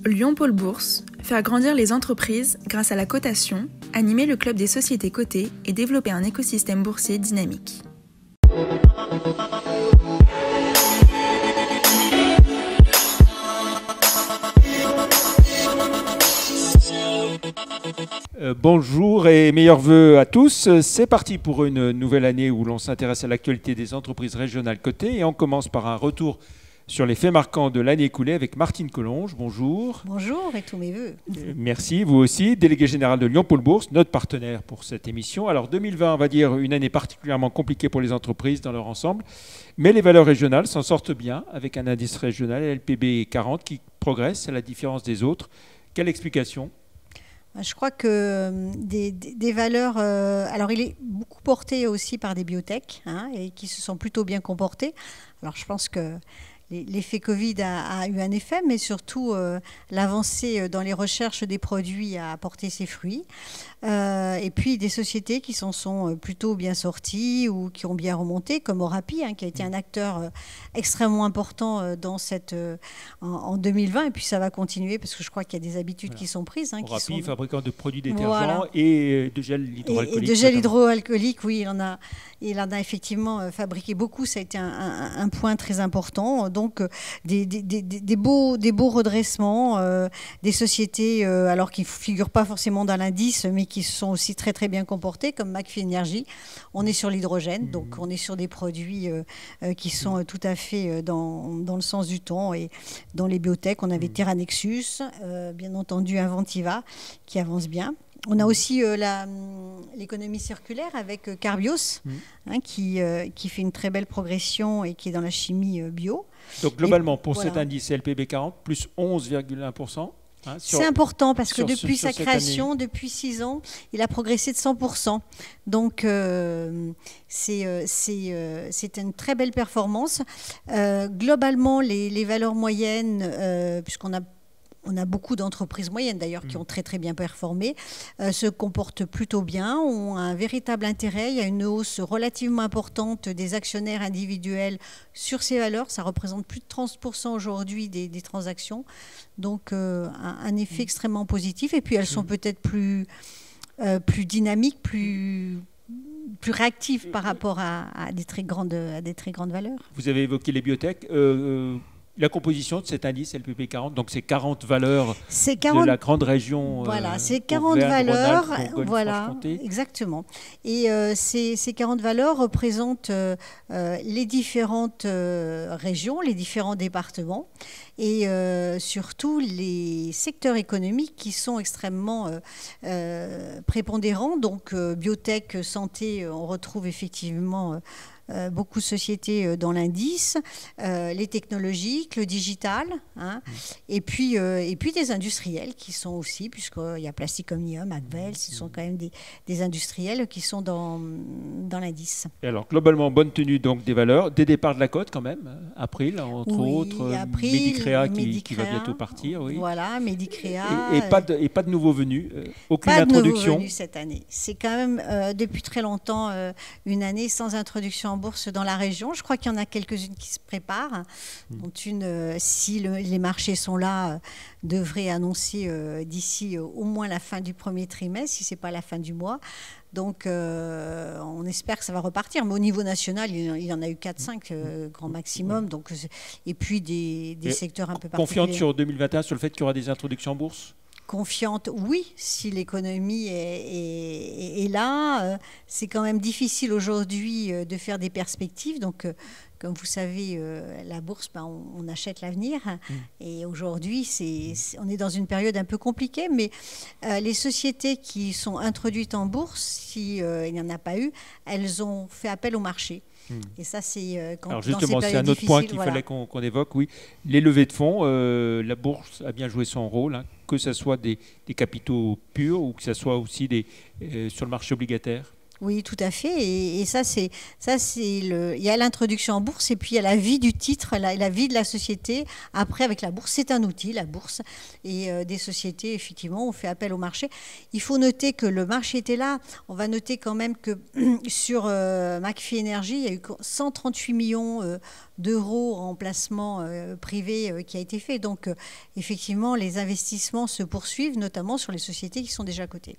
Lyon Pôle Bourse, faire grandir les entreprises grâce à la cotation, animer le club des sociétés cotées et développer un écosystème boursier dynamique. Bonjour et meilleurs vœux à tous. C'est parti pour une nouvelle année où l'on s'intéresse à l'actualité des entreprises régionales cotées et on commence par un retour sur les faits marquants de l'année écoulée avec Martine Collonges. Bonjour. Bonjour et tous mes vœux. Merci, vous aussi, délégué général de Lyon Pôle Bourse, notre partenaire pour cette émission. Alors 2020, on va dire une année particulièrement compliquée pour les entreprises dans leur ensemble, mais les valeurs régionales s'en sortent bien avec un indice régional LPB 40 qui progresse à la différence des autres. Quelle explication ? Je crois que des valeurs... alors, il est beaucoup porté aussi par des biotech et qui se sont plutôt bien comportés. Alors, je pense que l'effet Covid a eu un effet, mais surtout l'avancée dans les recherches des produits a apporté ses fruits. Et puis des sociétés qui s'en sont plutôt bien sorties ou qui ont bien remonté, comme Orapi, qui a été un acteur extrêmement important en 2020. Et puis ça va continuer parce que je crois qu'il y a des habitudes qui sont prises. Orapi, fabricant de produits détergents et de gel hydroalcoolique. Et de gel hydroalcoolique, oui, il en a effectivement fabriqué beaucoup. Ça a été un point très important. Donc des beaux redressements, des sociétés alors qui ne figurent pas forcément dans l'indice, mais qui se sont aussi très très bien comportés, comme McPhy Energy. On est sur l'hydrogène, donc on est sur des produits qui sont tout à fait dans le sens du temps. Et dans les biotech, on avait Terra Nexus, bien entendu Inventiva, qui avance bien. On a aussi l'économie circulaire avec Carbios, qui fait une très belle progression et qui est dans la chimie bio. Donc globalement, pour cet indice LPB 40, plus 11,1%. C'est important parce que depuis sa création, depuis 6 ans, il a progressé de 100%. Donc, c'est une très belle performance. Globalement, les valeurs moyennes, puisqu'on a beaucoup d'entreprises moyennes d'ailleurs qui ont très très bien performé, se comportent plutôt bien, ont un véritable intérêt. Il y a une hausse relativement importante des actionnaires individuels sur ces valeurs. Ça représente plus de 30% aujourd'hui des transactions. Donc un effet extrêmement positif. Et puis elles sont peut-être plus dynamiques, plus réactives par rapport à des très grandes valeurs. Vous avez évoqué les biotech. La composition de cet indice LPB 40, donc c'est 40 valeurs de la grande région. Voilà, c'est 40 valeurs. Voilà, exactement. Et ces 40 valeurs représentent les différentes régions, les différents départements et surtout les secteurs économiques qui sont extrêmement prépondérants. Donc biotech, santé, on retrouve effectivement beaucoup de sociétés dans l'indice, les technologiques, le digital, et puis des industriels qui sont aussi, puisqu'il y a Plastic Omnium, Agvel, ce sont quand même des industriels qui sont dans l'indice. Et alors, globalement, bonne tenue donc des valeurs, des départs de la cote quand même, April, entre autres, Medicrea qui va bientôt partir. Oui. Voilà, Medicrea. Et pas de nouveaux venus, aucune pas introduction. Pas de nouveaux venus cette année. C'est quand même, depuis très longtemps, une année sans introduction en bourse dans la région. Je crois qu'il y en a quelques-unes qui se préparent, dont une, si les marchés sont là, devrait annoncer d'ici au moins la fin du premier trimestre, si ce n'est pas la fin du mois. Donc, on espère que ça va repartir. Mais au niveau national, il y en a eu 4-5 grand maximum. Donc, et puis des secteurs un peu particuliers. Confiante sur 2021, sur le fait qu'il y aura des introductions en bourse ? Confiante, oui, si l'économie est là. C'est quand même difficile aujourd'hui de faire des perspectives. Donc, comme vous savez, la bourse, on achète l'avenir. Et aujourd'hui, on est dans une période un peu compliquée. Mais les sociétés qui sont introduites en bourse, s'il n'y en a pas eu, elles ont fait appel au marché. Et ça, c'est alors justement, c'est un autre point qu'il fallait qu'on évoque. Oui, les levées de fonds, la bourse a bien joué son rôle, que ce soit des capitaux purs ou que ce soit aussi sur le marché obligataire. Oui, tout à fait. Et il y a l'introduction en bourse et puis il y a la vie du titre, la vie de la société. Après, avec la bourse, c'est un outil, la bourse. Et des sociétés, effectivement, ont fait appel au marché. Il faut noter que le marché était là. On va noter quand même que sur McPhy Energy, il y a eu 138 millions d'euros en placement privé qui a été fait. Donc, effectivement, les investissements se poursuivent, notamment sur les sociétés qui sont déjà cotées.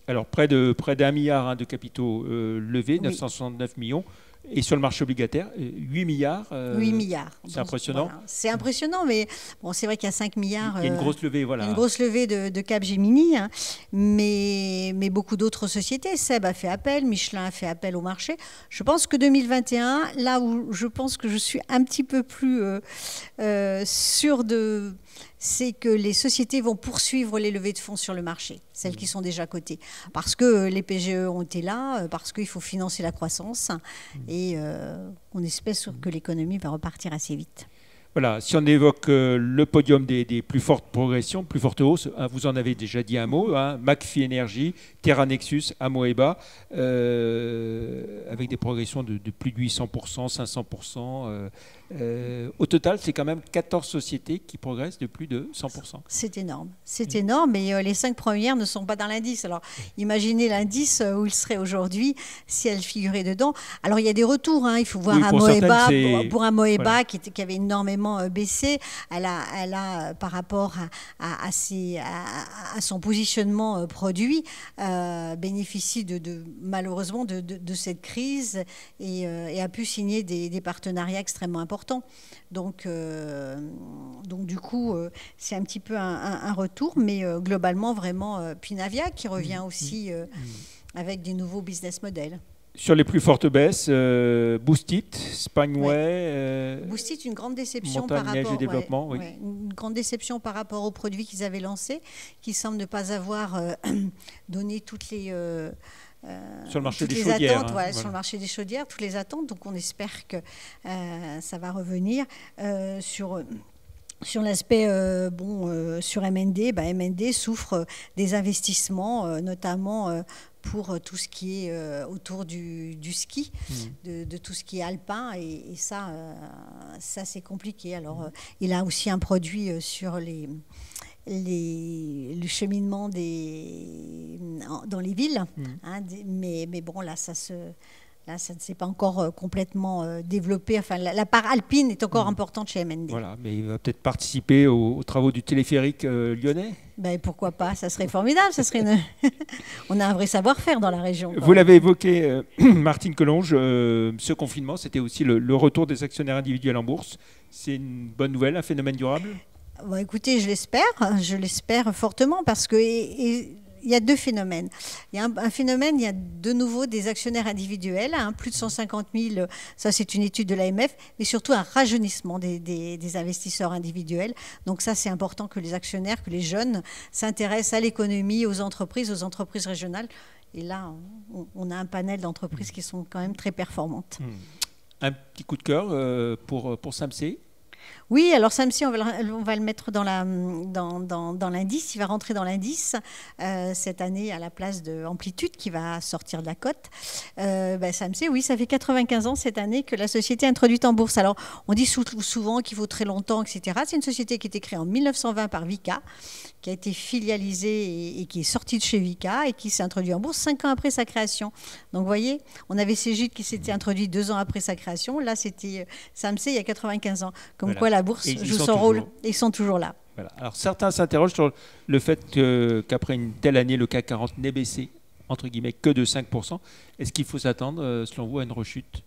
Alors, près d'1 milliard de capitaux levés, 969 millions. Et sur le marché obligataire, 8 milliards. 8 milliards. C'est impressionnant. Voilà. C'est impressionnant, mais bon, c'est vrai qu'il y a 5 milliards. Il y a une grosse levée, voilà. Une grosse levée de Capgemini, hein, mais beaucoup d'autres sociétés. Seb a fait appel, Michelin a fait appel au marché. Je pense que 2021, là où je pense que je suis un petit peu plus sûre de... c'est que les sociétés vont poursuivre les levées de fonds sur le marché, celles qui sont déjà cotées. Parce que les PGE ont été là, parce qu'il faut financer la croissance, et on espère que l'économie va repartir assez vite. Voilà, si on évoque le podium des plus fortes progressions, plus fortes hausses, vous en avez déjà dit un mot, McPhy Energy, Terra Nexus, Amoeba, avec des progressions de plus de 800%, 500%. Au total, c'est quand même 14 sociétés qui progressent de plus de 100%. C'est énorme. C'est énorme, mais les 5 premières ne sont pas dans l'indice. Alors, imaginez l'indice où il serait aujourd'hui si elles figuraient dedans. Alors, il y a des retours. Il faut voir Amoeba. Pour Amoeba, voilà, qui avait énormément baissé, elle a par rapport à son positionnement produit, bénéficie malheureusement de cette crise et a pu signer des partenariats extrêmement importants. Donc du coup, c'est un petit peu un retour, mais globalement, vraiment, Pinavia qui revient aussi avec des nouveaux business models. Sur les plus fortes baisses, Boostit, Spanway, Boostit, une grande déception par rapport et développement, une grande déception par rapport aux produits qu'ils avaient lancés, qui semblent ne pas avoir donné toutes les sur le marché des chaudières. Attentes, voilà. Sur le marché des chaudières, toutes les attentes. Donc on espère que ça va revenir sur l'aspect sur MND. MND souffre des investissements, notamment pour tout ce qui est autour du ski, de tout ce qui est alpin, et ça c'est compliqué. Alors il a aussi un produit sur le cheminement dans les villes, mais bon, là ça ne s'est pas encore complètement développé. Enfin, la part alpine est encore importante chez MND. Voilà, mais il va peut-être participer aux travaux du téléphérique lyonnais. Pourquoi pas, ça serait formidable. On a un vrai savoir-faire dans la région. Vous l'avez évoqué, Martine Collonges, ce confinement, c'était aussi le retour des actionnaires individuels en bourse. C'est une bonne nouvelle, un phénomène durable ? Écoutez, je l'espère fortement, parce que il y a deux phénomènes. Il y a un phénomène, il y a de nouveau des actionnaires individuels, plus de 150 000, ça c'est une étude de l'AMF, mais surtout un rajeunissement des investisseurs individuels. Donc ça, c'est important que les actionnaires, que les jeunes s'intéressent à l'économie, aux entreprises régionales. Et là, on a un panel d'entreprises qui sont quand même très performantes. Un petit coup de cœur pour SAMC. Oui, alors SAMC, on va le mettre dans l'indice. Il va rentrer dans l'indice cette année à la place de Amplitude qui va sortir de la cote. SAMC, oui, ça fait 95 ans cette année que la société est introduite en bourse. Alors, on dit souvent qu'il faut très longtemps, etc. C'est une société qui a été créée en 1920 par Vicat, qui a été filialisée et qui est sortie de chez Vicat et qui s'est introduite en bourse 5 ans après sa création. Donc, vous voyez, on avait Cégide qui s'était introduit 2 ans après sa création. Là, c'était SAMC il y a 95 ans. Comme quoi, la bourse joue son rôle, et ils sont toujours là. Voilà. Alors certains s'interrogent sur le fait qu'après une telle année, le CAC 40 n'ait baissé, entre guillemets, que de 5%. Est-ce qu'il faut s'attendre, selon vous, à une rechute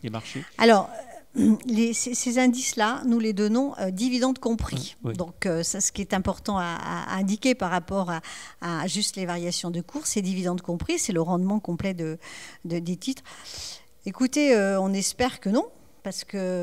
des marchés ? Alors, ces indices-là, nous les donnons dividendes compris. Oui. Donc, ça, ce qui est important à indiquer par rapport à juste les variations de cours, c'est dividendes compris, c'est le rendement complet des titres. Écoutez, on espère que non.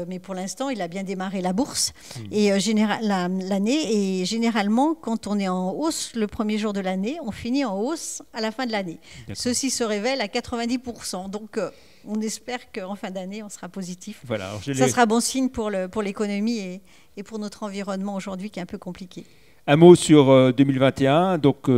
Mais pour l'instant, il a bien démarré la bourse et l'année. Et généralement, quand on est en hausse le premier jour de l'année, on finit en hausse à la fin de l'année. Ceci se révèle à 90%. Donc, on espère qu'en fin d'année, on sera positif. Voilà, ça sera bon signe pour l'économie et pour notre environnement aujourd'hui qui est un peu compliqué. Un mot sur 2021. Donc,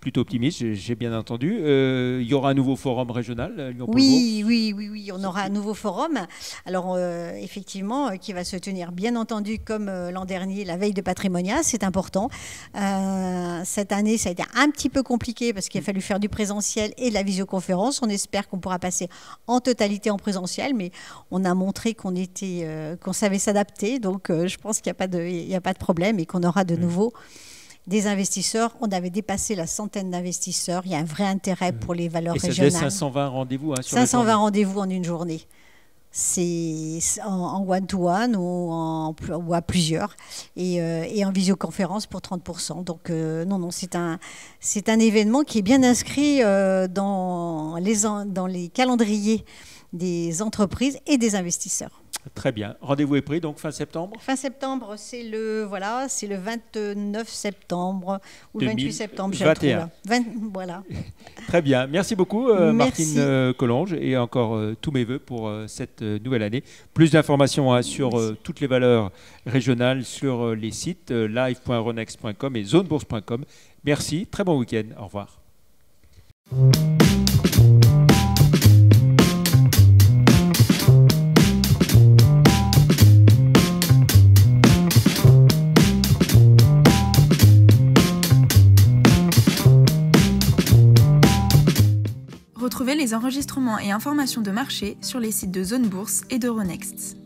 plutôt optimiste, j'ai bien entendu. Il y aura un nouveau forum régional, Lyon-Pôle-Bourse. Oui, on aura un nouveau forum. Alors, effectivement, qui va se tenir, bien entendu, comme l'an dernier, la veille de Patrimonia, c'est important. Cette année, ça a été un petit peu compliqué parce qu'il a fallu faire du présentiel et de la visioconférence. On espère qu'on pourra passer en totalité en présentiel, mais on a montré qu'on savait s'adapter. Donc, je pense qu'il n'y a pas de problème et qu'on aura de nouveau des investisseurs. On avait dépassé la centaine d'investisseurs. Il y a un vrai intérêt pour les valeurs régionales. Et ça fait 520 rendez-vous. 520 rendez-vous en une journée. C'est en one-to-one ou à plusieurs. Et en visioconférence pour 30%. Donc, non, c'est un événement qui est bien inscrit dans les calendriers des entreprises et des investisseurs. Très bien. Rendez-vous est pris, donc fin septembre. Fin septembre, c'est le 29 septembre ou le 28 septembre. 2021. Voilà. Très bien. Merci beaucoup, Martine Collonges, et encore tous mes voeux pour cette nouvelle année. Plus d'informations sur toutes les valeurs régionales sur les sites live.euronext.com et zonebourse.com. Merci. Très bon week-end. Au revoir. Retrouvez les enregistrements et informations de marché sur les sites de Zone Bourse et d'Euronext.